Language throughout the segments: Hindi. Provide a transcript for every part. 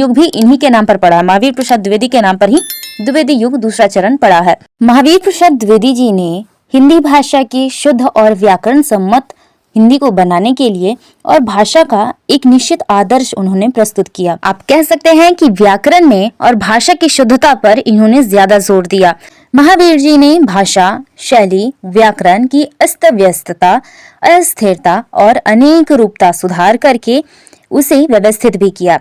युग भी इन्हीं के नाम पर पड़ा है। महावीर प्रसाद द्विवेदी के नाम पर ही द्विवेदी युग दूसरा चरण पड़ा है। महावीर प्रसाद द्विवेदी जी ने हिंदी भाषा की शुद्ध और व्याकरण सम्मत हिंदी को बनाने के लिए और भाषा का एक निश्चित आदर्श उन्होंने प्रस्तुत किया। आप कह सकते हैं कि व्याकरण में और भाषा की शुद्धता पर इन्होंने ज्यादा जोर दिया। महावीर जी ने भाषा, शैली, व्याकरण की अस्त व्यस्तता, अस्थिरता और अनेक रूपता सुधार करके उसे व्यवस्थित भी किया।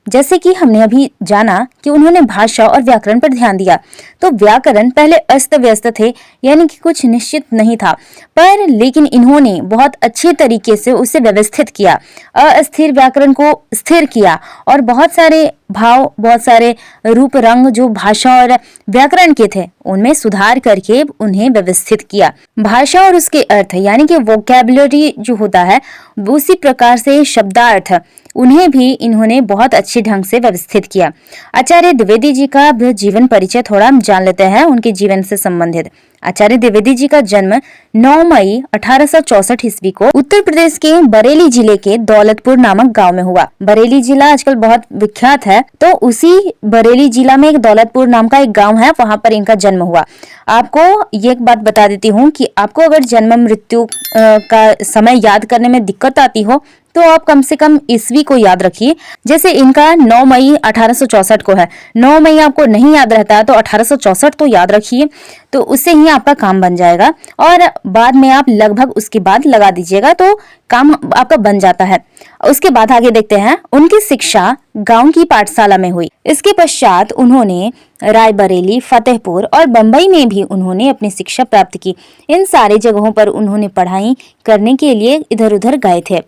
जैसे कि हमने अभी जाना कि उन्होंने भाषा और व्याकरण पर ध्यान दिया, तो व्याकरण पहले अस्त व्यस्त थे, यानी कि कुछ निश्चित नहीं था, पर लेकिन इन्होंने बहुत अच्छे तरीके से उसे व्यवस्थित किया, अस्थिर व्याकरण को स्थिर किया और बहुत सारे भाव, बहुत सारे रूप रंग जो भाषा और व्याकरण के थे उनमें सुधार करके उन्हें व्यवस्थित किया। भाषा और उसके अर्थ यानी कि वोकैबुलरी जो होता है, उसी प्रकार से शब्दार्थ उन्हें भी इन्होंने बहुत अच्छे ढंग से व्यवस्थित किया। आचार्य द्विवेदी जी का जीवन परिचय थोड़ा जान लेते हैं, उनके जीवन से संबंधित। आचार्य द्विवेदी जी का जन्म 9 मई 1864 ईस्वी को उत्तर प्रदेश के बरेली जिले के दौलतपुर नामक गांव में हुआ। बरेली जिला आजकल बहुत विख्यात है, तो उसी बरेली जिला में एक दौलतपुर नाम का एक गांव है, वहां पर इनका जन्म हुआ। आपको ये एक बात बता देती हूँ कि आपको अगर जन्म मृत्यु का समय याद करने में दिक्कत आती हो तो आप कम से कम ईस्वी को याद रखिए। जैसे इनका 9 मई 1864 को है, 9 मई आपको नहीं याद रहता है तो 1864 तो याद रखिए, तो उससे ही आपका काम बन जाएगा और बाद में आप लगभग उसके बाद लगा दीजिएगा तो काम आपका बन जाता है। उसके बाद आगे देखते हैं। उनकी शिक्षा गांव की पाठशाला में हुई। इसके पश्चात उन्होंने रायबरेली, फतेहपुर और बंबई में भी उन्होंने अपनी शिक्षा प्राप्त की। इन सारे जगहों पर उन्होंने पढ़ाई करने के लिए इधर उधर गए थे।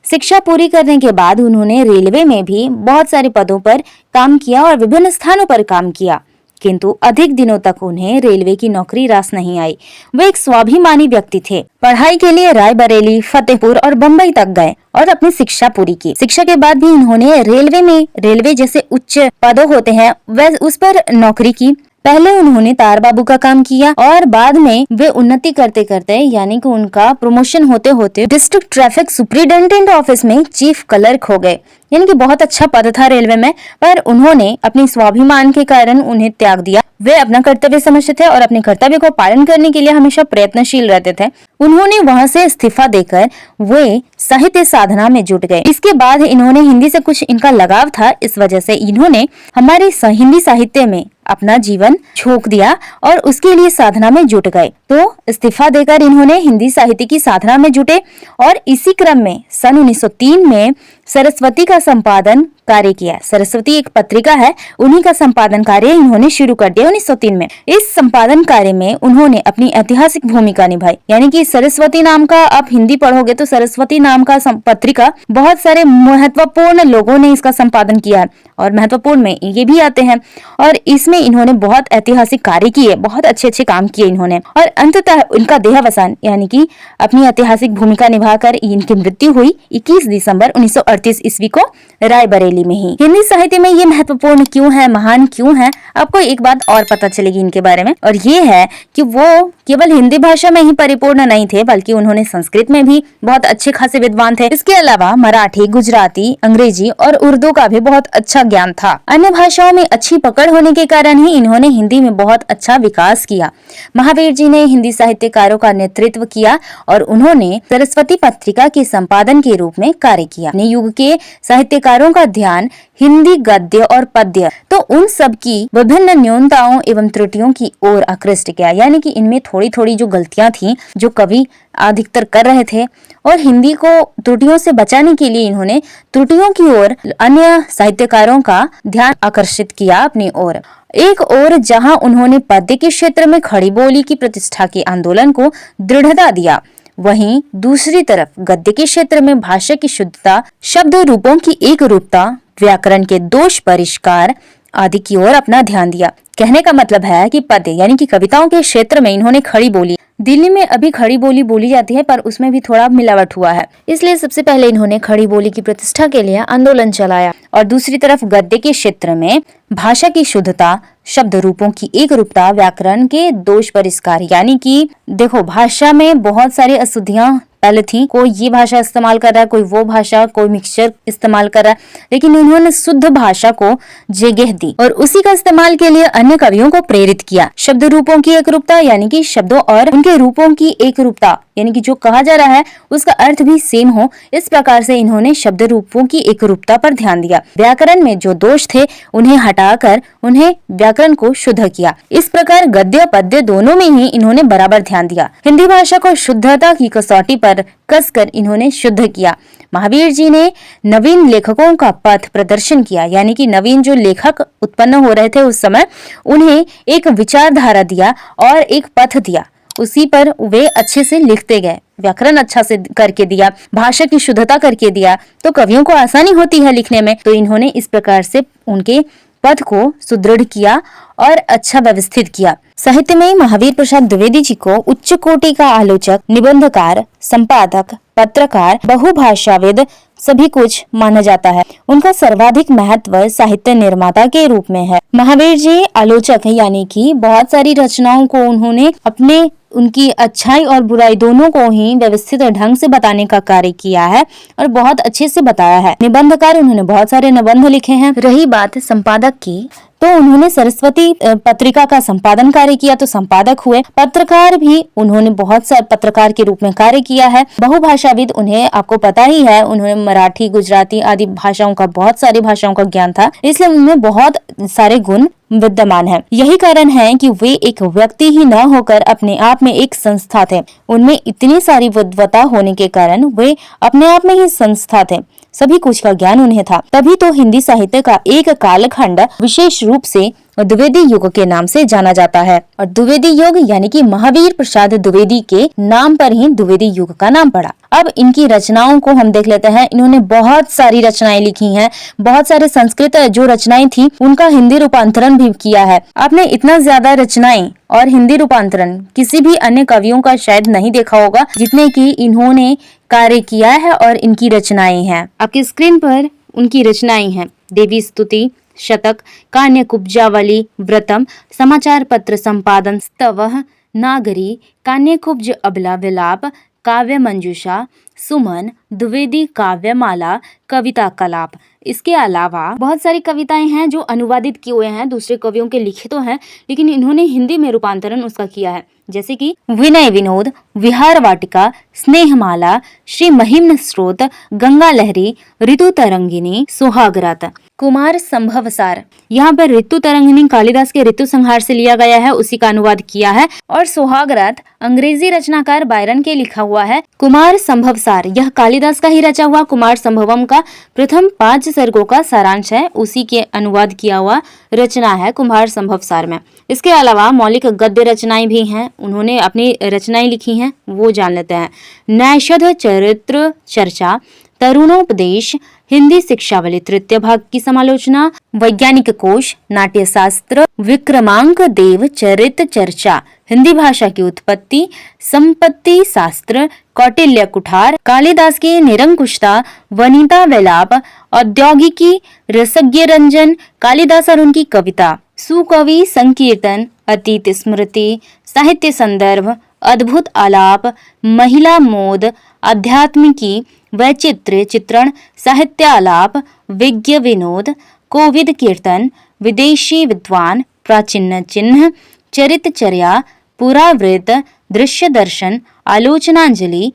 शिक्षा पूरी करने के बाद उन्होंने रेलवे में भी बहुत सारे पदों पर काम किया और विभिन्न स्थानों पर काम किया, किंतु अधिक दिनों तक उन्हें रेलवे की नौकरी रास नहीं आई। वे एक स्वाभिमानी व्यक्ति थे। पढ़ाई के लिए रायबरेली, फतेहपुर और बंबई तक गए और अपनी शिक्षा पूरी की। शिक्षा के बाद भी इन्होंने रेलवे जैसे उच्च पदों होते हैं वह उस पर नौकरी की। पहले उन्होंने तार बाबू का काम किया और बाद में वे उन्नति करते करते यानी कि उनका प्रमोशन होते होते डिस्ट्रिक्ट ट्रैफिक सुपरिटेंडेंट ऑफिस में चीफ क्लर्क हो गए, यानी कि बहुत अच्छा पद था रेलवे में, पर उन्होंने अपनी स्वाभिमान के कारण उन्हें त्याग दिया। वे अपना कर्तव्य समझते थे और अपने कर्तव्य को पालन करने के लिए हमेशा प्रयत्नशील रहते थे। उन्होंने वहां से इस्तीफा देकर वे साहित्य साधना में जुट गए। इसके बाद इन्होंने हिंदी से कुछ इनका लगाव था, इस वजह से इन्होंने हमारे हिंदी साहित्य में अपना जीवन झोंक दिया और उसके लिए साधना में जुट गए। तो इस्तीफा देकर इन्होंने हिंदी साहित्य की साधना में जुटे और इसी क्रम में सन 1903 में सरस्वती का संपादन कार्य किया। सरस्वती एक पत्रिका है, उन्हीं का संपादन कार्य इन्होंने शुरू कर दिया 1903 में। इस संपादन कार्य में उन्होंने अपनी ऐतिहासिक भूमिका निभाई, यानी कि सरस्वती नाम का आप हिंदी पढ़ोगे तो सरस्वती नाम का पत्रिका बहुत सारे महत्वपूर्ण लोगों ने इसका संपादन किया है और महत्वपूर्ण में ये भी आते हैं और इसमें इन्होंने बहुत ऐतिहासिक कार्य किए, बहुत अच्छे काम किए इन्होंने और अंततः इनका देहावसान यानी कि अपनी ऐतिहासिक भूमिका निभाकर इनकी मृत्यु हुई 21 दिसंबर 1938 ईस्वी को रायबरेली में ही। हिंदी साहित्य में ये महत्वपूर्ण क्यों है, महान क्यों है, आपको एक बात और पता चलेगी इनके बारे में, और ये है कि वो केवल हिंदी भाषा में ही परिपूर्ण नहीं थे बल्कि उन्होंने संस्कृत में भी बहुत अच्छे खासे विद्वान थे। इसके अलावा मराठी, गुजराती, अंग्रेजी और उर्दू का भी बहुत अच्छा ज्ञान था। अन्य भाषाओं में अच्छी पकड़ होने के कारण ही इन्होंने हिंदी में बहुत अच्छा विकास किया। महावीर जी ने हिंदी साहित्यकारों का नेतृत्व किया और उन्होंने सरस्वती पत्रिका के संपादन के रूप में कार्य किया। अपने युग के साहित्यकारों का ध्यान हिंदी गद्य और पद्य तो उन सब की विभिन्न न्यूनताओं एवं त्रुटियों की ओर आकृष्ट किया, यानी कि इनमें थोड़ी थोड़ी जो गलतियां थी जो कवि अधिकतर कर रहे थे और हिंदी को त्रुटियों से बचाने के लिए इन्होंने त्रुटियों की ओर अन्य साहित्यकारों का ध्यान आकर्षित किया अपनी ओर। एक ओर जहां उन्होंने पद्य के क्षेत्र में खड़ी बोली की प्रतिष्ठा के आंदोलन को दृढ़ता दिया, वहीं दूसरी तरफ गद्य के क्षेत्र में भाषा की शुद्धता, शब्द रूपों की एक रूपता, व्याकरण के दोष परिष्कार आदि की ओर अपना ध्यान दिया। कहने का मतलब है कि पद्य यानी कि कविताओं के क्षेत्र में इन्होंने खड़ी बोली, दिल्ली में अभी खड़ी बोली बोली जाती है पर उसमें भी थोड़ा मिलावट हुआ है, इसलिए सबसे पहले इन्होंने खड़ी बोली की प्रतिष्ठा के लिए आंदोलन चलाया और दूसरी तरफ गद्य के क्षेत्र में भाषा की शुद्धता, शब्द रूपों की एक रूपता, व्याकरण के दोष परिष्कार। यानी कि देखो, भाषा में बहुत सारी अशुद्धियां पहले थी। कोई ये भाषा इस्तेमाल कर रहा है, कोई वो भाषा, कोई मिक्सचर इस्तेमाल कर रहा है, लेकिन उन्होंने शुद्ध भाषा को जगह दी और उसी का इस्तेमाल के लिए अन्य कवियों को प्रेरित किया। शब्द रूपों की एक रूपता, यानी कि शब्दों और उनके रूपों की एक रूपता, यानी कि जो कहा जा रहा है उसका अर्थ भी सेम हो, इस प्रकार से इन्होंने शब्द रूपों की एक रूपता पर ध्यान दिया। व्याकरण में जो दोष थे उन्हें हटाकर उन्हें व्याकरण को शुद्ध किया। इस प्रकार गद्य पद्य दोनों में ही इन्होंने बराबर ध्यान दिया। हिंदी भाषा को शुद्धता की कसौटी पर कसकर इन्होंने शुद्ध किया। महावीर जी ने नवीन लेखकों का पथ प्रदर्शन किया, यानी कि नवीन जो लेखक उत्पन्न हो रहे थे उस समय, उन्हें एक विचारधारा दिया और एक पथ दिया। उसी पर वे अच्छे से लिखते गए, व्याकरण अच्छा से करके दिया, भाषा की शुद्धता करके दिया, तो कवियों को आसानी होती है लिखने में। तो इन्होंने इस प्रकार से उनके पद को सुदृढ़ किया और अच्छा व्यवस्थित किया। साहित्य में महावीर प्रसाद द्विवेदी जी को उच्च कोटि का आलोचक, निबंधकार, संपादक, पत्रकार, बहुभाषाविद सभी कुछ माना जाता है। उनका सर्वाधिक महत्व साहित्य निर्माता के रूप में है। महावीर जी आलोचक है, यानी कि बहुत सारी रचनाओं को उन्होंने अपने उनकी अच्छाई और बुराई दोनों को ही व्यवस्थित ढंग से बताने का कार्य किया है और बहुत अच्छे से बताया है। निबंधकार, उन्होंने बहुत सारे निबंध लिखे हैं। रही बात संपादक की, तो उन्होंने सरस्वती पत्रिका का संपादन कार्य किया, तो संपादक हुए। पत्रकार भी उन्होंने बहुत सारे पत्रकार के रूप में कार्य किया है। बहुभाषाविद, उन्हें आपको पता ही है, उन्होंने मराठी, गुजराती आदि भाषाओं का, बहुत सारी भाषाओं का ज्ञान था, इसलिए उनमें बहुत सारे गुण विद्यमान है। यही कारण है कि वे एक व्यक्ति ही न होकर अपने आप में एक संस्था थे। उनमें इतनी सारी विद्वता होने के कारण वे अपने आप में ही संस्था थे, सभी कुछ का ज्ञान उन्हें था। तभी तो हिंदी साहित्य का एक कालखंड विशेष रूप से द्विवेदी युग के नाम से जाना जाता है और द्विवेदी युग यानी कि महावीर प्रसाद द्विवेदी के नाम पर ही द्विवेदी युग का नाम पड़ा। अब इनकी रचनाओं को हम देख लेते हैं। इन्होंने बहुत सारी रचनाएं लिखी हैं, बहुत सारे संस्कृत जो रचनाएं थी उनका हिंदी रूपांतरण भी किया है। आपने इतना ज्यादा रचनाएं और हिंदी रूपांतरण किसी भी अन्य कवियों का शायद नहीं देखा होगा जितने की इन्होंने कार्य किया है और इनकी रचनाएं हैं। आपकी स्क्रीन पर उनकी रचनाएं हैं। देवी स्तुति, शतक, कान्य कुब्जावली, व्रतम, समाचार पत्र संपादन, स्तवः, नागरी, कान्य कुब्ज अबला विलाप, काव्य मंजूषा, सुमन, द्विवेदी काव्यमाला, कविता कलाप। इसके अलावा बहुत सारी कविताएं हैं जो अनुवादित किए हुए हैं, दूसरे कवियों के लिखे तो हैं, लेकिन इन्होंने हिंदी में रूपांतरण उसका किया है। जैसे कि विनय विनोद, विहार वाटिका, स्नेहमाला, श्री महिम्न स्रोत, गंगा लहरी, ऋतु तरंगिनी, सुहागरात, कुमार संभवसार। यहाँ पर ऋतु तरंगिनी कालिदास के ऋतु संहार से लिया गया है, उसी का अनुवाद किया है। और सुहागरात अंग्रेजी रचनाकार बायरन के लिखा हुआ है। कुमार संभवसार यह कालिदास का ही रचा हुआ कुमार संभवम का प्रथम 5 सर्गों का सारांश है, उसी के अनुवाद किया हुआ रचना है कुमार संभवसार में। इसके अलावा मौलिक गद्य रचनाएं भी हैं, उन्होंने अपनी रचनाएं लिखी हैं, वो जान लेते हैं। नैषध चरित्र चर्चा, तरुणोपदेश, हिंदी शिक्षावली तृतीय भाग की समालोचना, वैज्ञानिक कोश, नाट्य शास्त्र, विक्रमांक देव चरित चर्चा, हिंदी भाषा की उत्पत्ति, संपत्ति शास्त्र, कौटिल्य कुठार, कालिदास की निरंकुशता, वनिता विलाप, औद्योगिकी, रसज्ञ रंजन, कालिदास और उनकी कविता, सुकवि संकीर्तन, अतीत स्मृति, साहित्य संदर्भ, अद्भुत आलाप, महिला मोद, आध्यात्मिकी, वैचित्र्य चित्रण, साहित्य आलाप, विज्ञ विनोद, कोविद कीर्तन, विदेशी विद्वान, प्राचीन चिन्ह, चरितचर्या, पुरावृत, दृश्य दर्शन, आलोचनांजलि,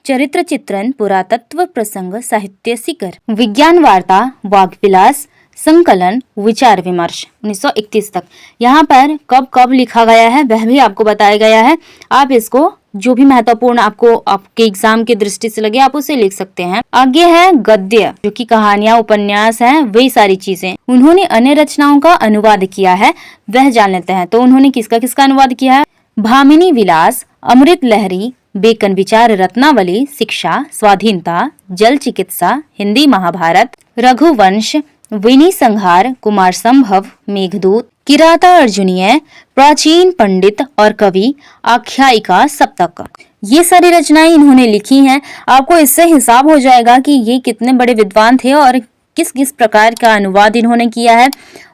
चरित्र चित्रण, पुरातत्व प्रसंग, साहित्य शिखर, विज्ञान वार्ता, वाग्विलास, संकलन, विचार विमर्श 1931 तक। यहाँ पर कब कब लिखा गया है वह भी आपको बताया गया है। आप इसको जो भी महत्वपूर्ण आपको आपके एग्जाम की दृष्टि से लगे आप उसे लिख सकते हैं। आगे है गद्य, जो कि कहानियां, उपन्यास हैं, वही सारी चीजें। उन्होंने अन्य रचनाओं का अनुवाद किया है, वह जान लेते हैं। तो उन्होंने किसका किसका अनुवाद किया है? भामिनी विलास, अमृत लहरी, बेकन विचार रत्नावली, शिक्षा, स्वाधीनता, जल चिकित्सा, हिंदी महाभारत, रघुवंश, विनी संहार, कुमार संभव, मेघदूत, किराता अर्जुनीय, प्राचीन पंडित और कवि, आख्यायिका सप्तक। ये सारी रचनाएं इन्होंने लिखी हैं। आपको इससे हिसाब हो जाएगा कि ये कितने बड़े विद्वान थे और किस किस प्रकार का अनुवाद इन्होंने किया है।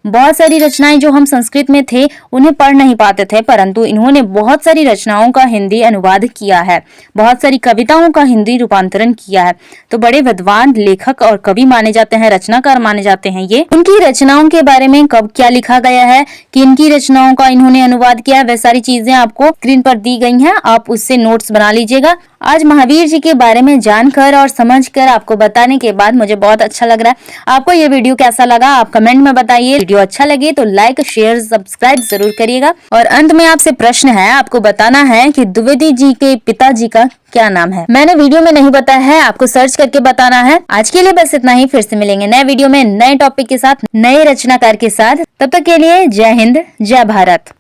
बहुत सारी रचनाएं जो हम संस्कृत में थे उन्हें पढ़ नहीं पाते थे, परंतु इन्होंने बहुत सारी रचनाओं का हिंदी अनुवाद किया है, बहुत सारी कविताओं का हिंदी रूपांतरण किया है। तो बड़े विद्वान लेखक और कवि माने जाते हैं, रचनाकार माने जाते हैं ये। उनकी रचनाओं के बारे में कब क्या लिखा गया है, किन की रचनाओं का इन्होंने अनुवाद किया है, वह सारी चीजें आपको स्क्रीन पर दी गई हैं, आप उससे नोट्स बना लीजिएगा। आज महावीर जी के बारे में जानकर और समझकर आपको बताने के बाद मुझे बहुत अच्छा लग रहा है। आपको ये वीडियो कैसा लगा आप कमेंट में बताइए। वीडियो अच्छा लगे तो लाइक शेयर सब्सक्राइब जरूर करिएगा। और अंत में आपसे प्रश्न है, आपको बताना है कि द्विवेदी जी के पिताजी का क्या नाम है। मैंने वीडियो में नहीं बताया है, आपको सर्च करके बताना है। आज के लिए बस इतना ही, फिर से मिलेंगे नए वीडियो में नए टॉपिक के साथ, नए रचनाकार के साथ। तब तक के लिए जय हिंद, जय भारत।